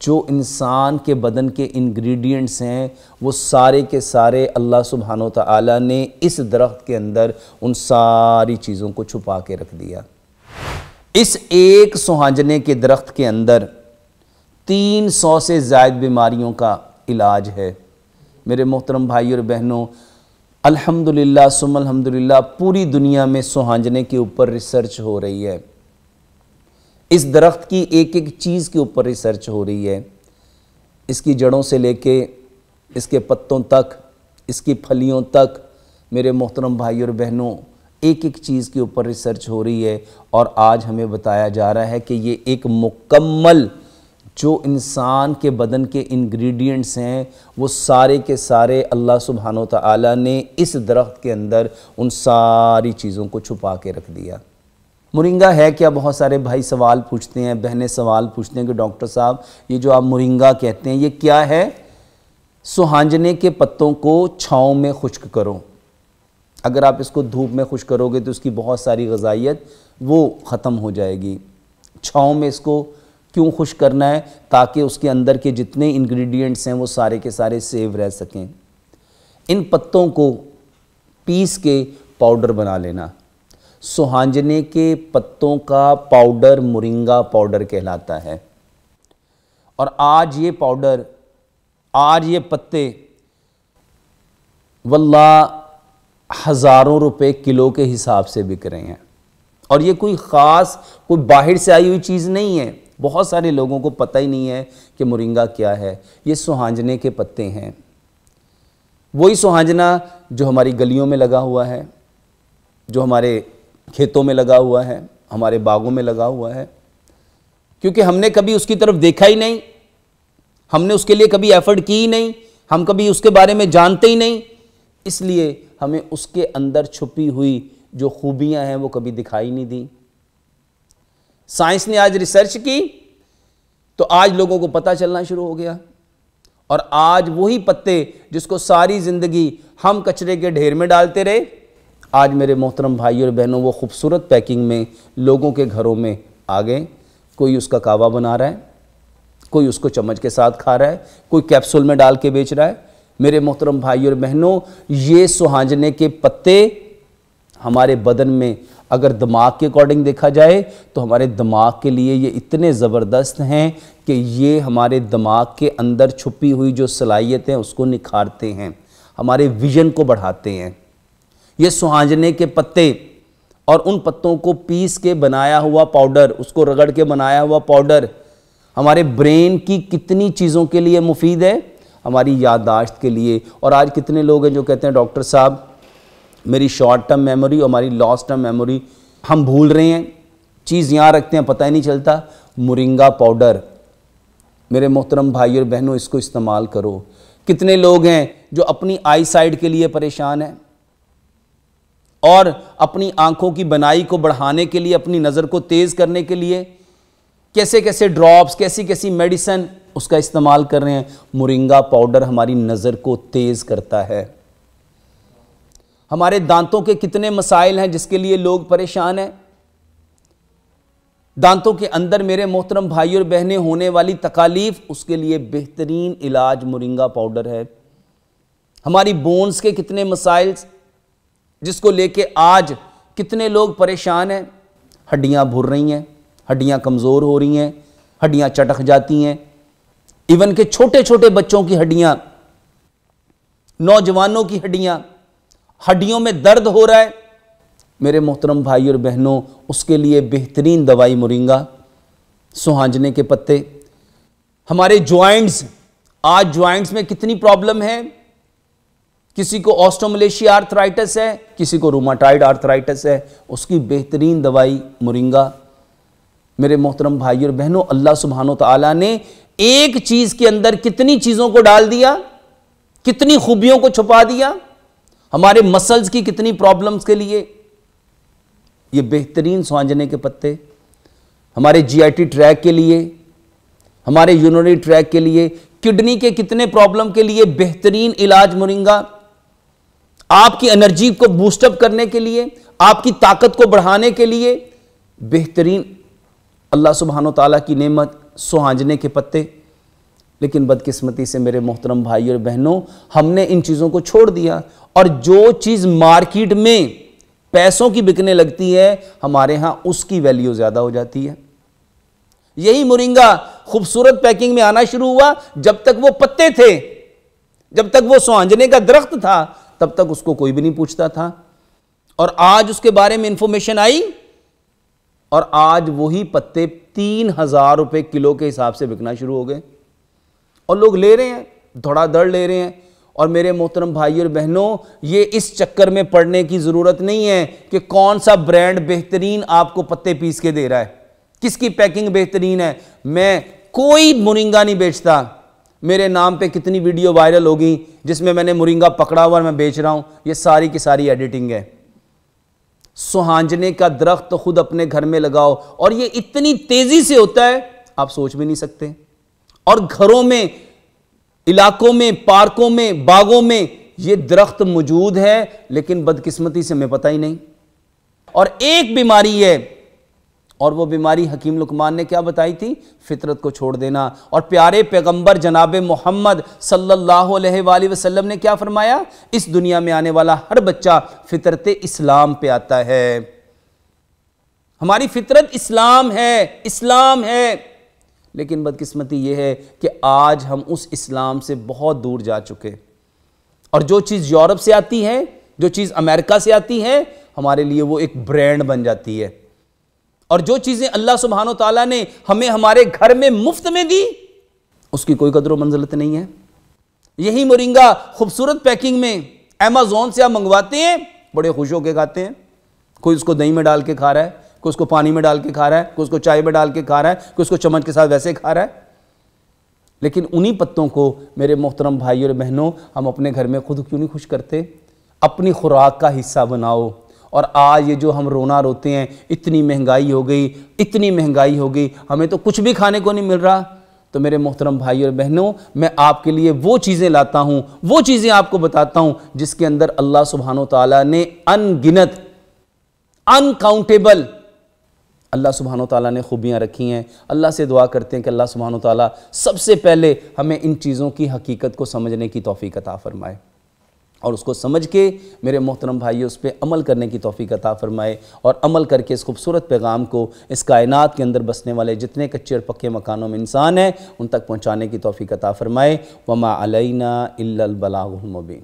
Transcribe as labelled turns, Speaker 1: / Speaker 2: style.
Speaker 1: جو انسان کے بدن کے انگریڈینٹس ہیں وہ سارے کے سارے اللہ سبحانہ وتعالی نے اس درخت کے اندر ان ساری چیزوں کو چھپا کے رکھ دیا۔ اس ایک سوہانجنے کے درخت کے اندر 300 سے زائد بیماریوں کا علاج ہے۔ میرے محترم بھائی اور بہنوں، الحمدللہ ثم الحمدللہ پوری دنیا میں سوہانجنے کے اوپر ریسرچ ہو رہی ہے۔ اس درخت کی ایک ایک چیز کے اوپر ریسرچ ہو رہی ہے، اس کی جڑوں سے لے کے اس کے پتوں تک، اس کی پھلیوں تک۔ میرے محترم بھائی اور بہنوں، ایک ایک چیز کے اوپر ریسرچ ہو رہی ہے، اور آج ہمیں بتایا جا رہا ہے کہ یہ ایک مکمل جو انسان کے بدن کے انگریڈینٹس ہیں وہ سارے کے سارے اللہ سبحانہ وتعالی نے اس درخت کے اندر ان ساری چیزوں کو چھپا کے رکھ دیا۔ مورنگا ہے کیا؟ بہت سارے بھائی سوال پوچھتے ہیں، بہنیں سوال پوچھتے ہیں کہ ڈاکٹر صاحب یہ جو آپ مورنگا کہتے ہیں یہ کیا ہے؟ سوہانجنے کے پتوں کو چھاؤں میں خشک کرو، اگر آپ اس کو دھوپ میں خشک کرو گے تو اس کی بہت ساری غذائیت وہ ختم ہو جائے گی۔ چھاؤں میں اس کو کیوں خشک کرنا ہے؟ تاکہ اس کے اندر کے جتنے انگریڈینٹس ہیں وہ سارے کے سارے سیو رہ سکیں۔ ان پتوں کو پیس کے پاؤڈر بنا لینا۔ سوہانجنے کے پتوں کا پاؤڈر مورنگا پاؤڈر کہلاتا ہے، اور آج یہ پاؤڈر، آج یہ پتے واللہ ہزاروں روپے کلو کے حساب سے بک رہے ہیں، اور یہ کوئی خاص کوئی باہر سے آئی ہوئی چیز نہیں ہے۔ بہت سارے لوگوں کو پتہ ہی نہیں ہے کہ مورنگا کیا ہے۔ یہ سوہانجنے کے پتے ہیں، وہی سوہانجنا جو ہماری گلیوں میں لگا ہوا ہے، جو ہمارے کھیتوں میں لگا ہوا ہے، ہمارے باغوں میں لگا ہوا ہے، کیونکہ ہم نے کبھی اس کی طرف دیکھا ہی نہیں، ہم نے اس کے لیے کبھی ایفرٹ کی ہی نہیں، ہم کبھی اس کے بارے میں جانتے ہی نہیں، اس لیے ہمیں اس کے اندر چھپی ہوئی جو خوبیاں ہیں وہ کبھی دکھائی نہیں دی۔ سائنس نے آج ریسرچ کی تو آج لوگوں کو پتہ چلنا شروع ہو گیا، اور آج وہی پتے جس کو ساری زندگی ہم کچرے کے ڈھیر میں ڈالتے رہے، آج میرے محترم بھائی اور بہنوں وہ خوبصورت پیکنگ میں لوگوں کے گھروں میں آ گئے۔ کوئی اس کا کعوہ بنا رہا ہے، کوئی اس کو چمچ کے ساتھ کھا رہا ہے، کوئی کیپسول میں ڈال کے بیچ رہا ہے۔ میرے محترم بھائی اور بہنوں، یہ سوہانجنے کے پتے ہمارے بدن میں اگر دماغ کے اکارڈنگ دیکھا جائے تو ہمارے دماغ کے لیے یہ اتنے زبردست ہیں کہ یہ ہمارے دماغ کے اندر چھپی ہوئی جو صلاحیتیں اس کو نکھارتے ہیں، ہمارے ویژن کو بڑھاتے ہیں۔ یہ سوہانجنے کے پتے اور ان پتوں کو پیس کے بنایا ہوا پاؤڈر، اس کو رگڑ کے بنایا ہوا پاؤڈر ہمارے برین کی کتنی چیزوں کے لیے مفید ہے، ہماری یادداشت کے لیے۔ اور آج کتنے لوگ ہیں جو کہتے ہیں ڈاکٹر صاحب میری شارٹ ٹرم میموری اور ہماری لانگ ٹرم میموری، ہم بھول رہے ہیں، چیز یہاں رکھتے ہیں پتہ ہی نہیں چلتا۔ مورنگا پاؤڈر میرے محترم بھائی اور بہنوں اس کو استعمال کرو۔ کتنے لوگ ہیں جو اپنی آئی سائٹ کے لیے پریشان ہیں اور اپنی آنکھوں کی بنائی کو بڑھانے کے لیے، اپنی نظر کو تیز کرنے کے لیے کیسے کیسے ڈراپس، کیسی کیسی میڈیسن اس کا استعمال کر رہے ہیں۔ مورنگا پاؤڈر ہماری نظر کو تیز کرتا ہے۔ ہمارے دانتوں کے کتنے مسائل ہیں جس کے لیے لوگ پریشان ہیں۔ دانتوں کے اندر میرے محترم بھائی اور بہنیں ہونے والی تکالیف، اس کے لیے بہترین علاج مورنگا پاؤڈر ہے۔ ہماری بونز کے کتنے مسائل جس کو لے کے آج کتنے لوگ پریشان ہیں، ہڈیاں بھر رہی ہیں، ہڈیاں کمزور ہو رہی ہیں، ہڈیاں چٹک جاتی ہیں، ایون کہ چھوٹے چھوٹے بچوں کی ہڈیاں، نوجوانوں کی ہڈیاں، ہڈیوں میں درد ہو رہا ہے۔ میرے محترم بھائی اور بہنوں، اس کے لیے بہترین دوائی مورنگا، سوہانجنے کے پتے۔ ہمارے جوائنٹس، آج جوائنٹس میں کتنی پرابلم ہے، کسی کو آسٹوملیشیا آرتھرائٹس ہے، کسی کو روماٹائڈ آرتھرائٹس ہے، اس کی بہترین دوائی مورنگا۔ میرے محترم بھائی اور بہنوں، اللہ سبحانہ وتعالی نے ایک چیز کے اندر کتنی چیزوں کو ڈال دیا، کتنی خوبیوں کو چھپا دیا۔ ہمارے مسلز کی کتنی پرابلمز کے لیے یہ بہترین سوہانجنے کے پتے، ہمارے جی آئی ٹی ٹریک کے لیے، ہمارے یورینری ٹریک کے لیے، کڈنی کے کتنے پرابلم کے لیے بہترین علاج مورنگا۔ آپ کی انرجی کو بوسٹ اپ کرنے کے لیے، آپ کی طاقت کو بڑھانے کے لیے بہترین اللہ سبحانہ و تعالیٰ کی نعمت سوہانجنے کے پتے۔ لیکن بدقسمتی سے میرے محترم بھائی اور بہنوں ہم نے ان چیزوں کو چھوڑ دیا، اور جو چیز مارکیٹ میں پیسوں کی بکنے لگتی ہے ہمارے ہاں اس کی ویلیو زیادہ ہو جاتی ہے۔ یہی مورنگا خوبصورت پیکنگ میں آنا شروع ہوا، جب تک وہ پتے تھے، جب تک وہ سوانجنے کا درخت تھا تب تک اس کو کوئی بھی نہیں پوچھتا تھا، اور آج اس کے بارے میں انفارمیشن آئی اور آج وہی پتے 3000 روپے کلو کے حساب سے بکنا شروع ہو گئے، اور لوگ لے رہے ہیں، دھڑا دھڑ لے رہے ہیں۔ اور میرے محترم بھائی اور بہنوں یہ اس چکر میں پڑنے کی ضرورت نہیں ہے کہ کون سا برانڈ بہترین آپ کو پتے پیس کے دے رہا ہے، کس کی پیکنگ بہترین ہے۔ میں کوئی مورنگا نہیں بیچتا، میرے نام پہ کتنی ویڈیو وائرل ہوگی جس میں نے مورنگا پکڑا ہوا اور میں بیچ رہا ہوں، یہ ساری کی ساری ایڈیٹنگ ہے۔ سہانجنے کا درخت خود اپنے گھر میں لگاؤ، اور یہ اتنی تیزی سے ہوتا ہے آپ سوچ بھی نہیں سکتے، اور گھروں میں، علاقوں میں، پارکوں میں، باغوں میں یہ درخت موجود ہے، لیکن بدقسمتی سے ہمیں پتہ ہی نہیں۔ اور ایک بیماری ہے، اور وہ بیماری حکیم لقمان نے کیا بتائی تھی؟ فطرت کو چھوڑ دینا۔ اور پیارے پیغمبر جناب محمد صلی اللہ علیہ وآلہ وسلم نے کیا فرمایا؟ اس دنیا میں آنے والا ہر بچہ فطرت اسلام پہ آتا ہے۔ ہماری فطرت اسلام ہے، اسلام ہے، لیکن بدقسمتی یہ ہے کہ آج ہم اس اسلام سے بہت دور جا چکے، اور جو چیز یورپ سے آتی ہے، جو چیز امریکہ سے آتی ہے، ہمارے لیے وہ ایک برانڈ بن جاتی ہے، اور جو چیزیں اللہ سبحانہ و تعالیٰ نے ہمیں ہمارے گھر میں مفت میں دی اس کی کوئی قدر و منزلت نہیں ہے۔ یہی مورنگا خوبصورت پیکنگ میں ایمیزون سے آپ منگواتے ہیں، بڑے خوش ہو کے کھاتے ہیں، کوئی اس کو دہی میں ڈال کے کھا رہا ہے، کوئی اس کو پانی میں ڈال کے کھا رہا ہے، کوئی اس کو چائے میں ڈال کے کھا رہا ہے، کوئی اس کو چمچ کے ساتھ ویسے کھا رہا ہے۔ لیکن انہی پتوں کو میرے محترم بھائی اور بہنوں ہم اپنے گھر میں خود کیوں نہیں خوش کرتے؟ اپنی خوراک کا حصہ بناؤ۔ اور آج یہ جو ہم رونا روتے ہیں، اتنی مہنگائی ہو گئی، اتنی مہنگائی ہو گئی، ہمیں تو کچھ بھی کھانے کو نہیں مل رہا، تو میرے محترم بھائی اور بہنوں میں آپ کے لیے وہ چیزیں لاتا ہوں، وہ چیزیں آپ کو بتاتا ہوں جس کے اندر اللہ سبحانہ و تعالیٰ نے ان گنت، انکاؤنٹیبل اللہ سبحانہ و تعالیٰ نے خوبیاں رکھی ہیں۔ اللہ سے دعا کرتے ہیں کہ اللہ سبحانہ و تعالیٰ سب سے پہلے ہمیں ان چیزوں کی حقیقت کو سمجھنے کی توفیق عطا فرمائے، اور اس کو سمجھ کے میرے محترم بھائی اس پہ عمل کرنے کی توفیق عطا فرمائے، اور عمل کر کے اس خوبصورت پیغام کو اس کائنات کے اندر بسنے والے جتنے کچے اور پکے مکانوں میں انسان ہیں ان تک پہنچانے کی توفیق عطا فرمائے۔ وما علینا الا البلاغ المبین۔